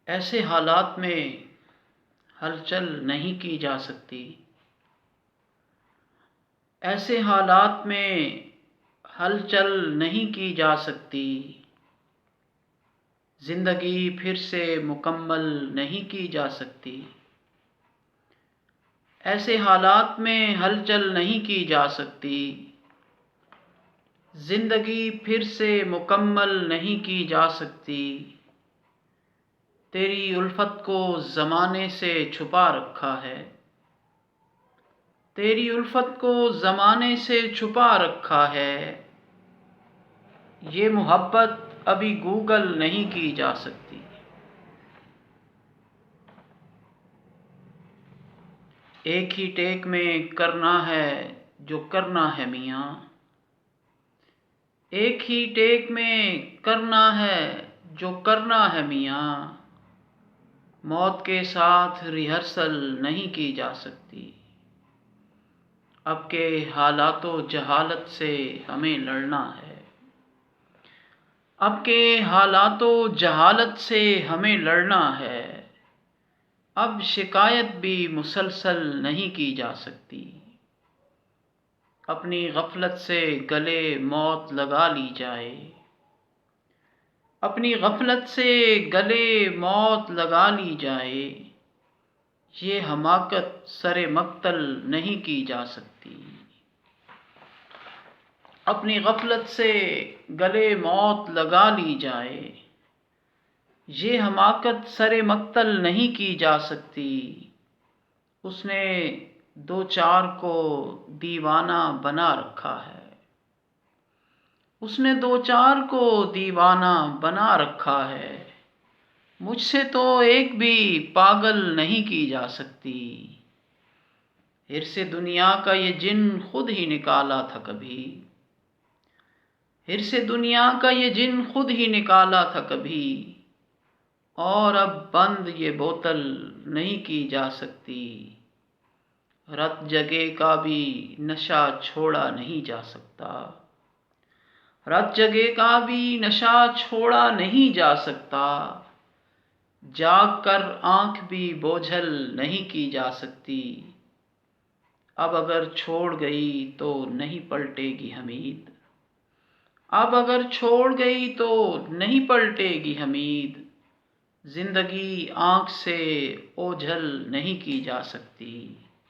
ایسے حالات میں ہلچل نہیں کی جا سکتی، ایسے حالات میں ہلچل نہیں کی جا سکتی، زندگی پھر سے مکمل نہیں کی جا سکتی۔ ایسے حالات میں ہلچل نہیں کی جا سکتی، زندگی پھر سے مکمل نہیں کی جا سکتی۔ تیری الفت کو زمانے سے چھپا رکھا ہے، تیری الفت کو زمانے سے چھپا رکھا ہے۔ یہ محبت ابھی گوگل نہیں کی جا سکتی۔ ایک ہی ٹیک میں کرنا ہے جو کرنا ہے میاں، ایک ہی ٹیک میں کرنا ہے جو کرنا ہے میاں۔ موت کے ساتھ ریہرسل نہیں کی جا سکتی۔ اب کے حالات و جہالت سے ہمیں لڑنا ہے، اب کے حالات و جہالت سے ہمیں لڑنا ہے۔ اب شکایت بھی مسلسل نہیں کی جا سکتی۔ اپنی غفلت سے گلے موت لگا لی جائے، اپنی غفلت سے گلے موت لگا لی جائے۔ یہ حماقت سر مقتل نہیں کی جا سکتی۔ اپنی غفلت سے گلے موت لگا لی جائے، یہ حماقت سر مقتل نہیں کی جا سکتی۔ اس نے دو چار کو دیوانہ بنا رکھا ہے، اس نے دو چار کو دیوانہ بنا رکھا ہے۔ مجھ سے تو ایک بھی پاگل نہیں کی جا سکتی۔ حرص دنیا کا یہ جن خود ہی نکالا تھا کبھی، حرص دنیا کا یہ جن خود ہی نکالا تھا کبھی، اور اب بند یہ بوتل نہیں کی جا سکتی۔ رت جگے کا بھی نشہ چھوڑا نہیں جا سکتا، رت جگے کا بھی نشہ چھوڑا نہیں جا سکتا۔ جاگ کر آنکھ بھی بوجھل نہیں کی جا سکتی۔ اب اگر چھوڑ گئی تو نہیں پلٹے گی حمید، اب اگر چھوڑ گئی تو نہیں پلٹے گی حمید۔ زندگی آنکھ سے اوجھل نہیں کی جا سکتی۔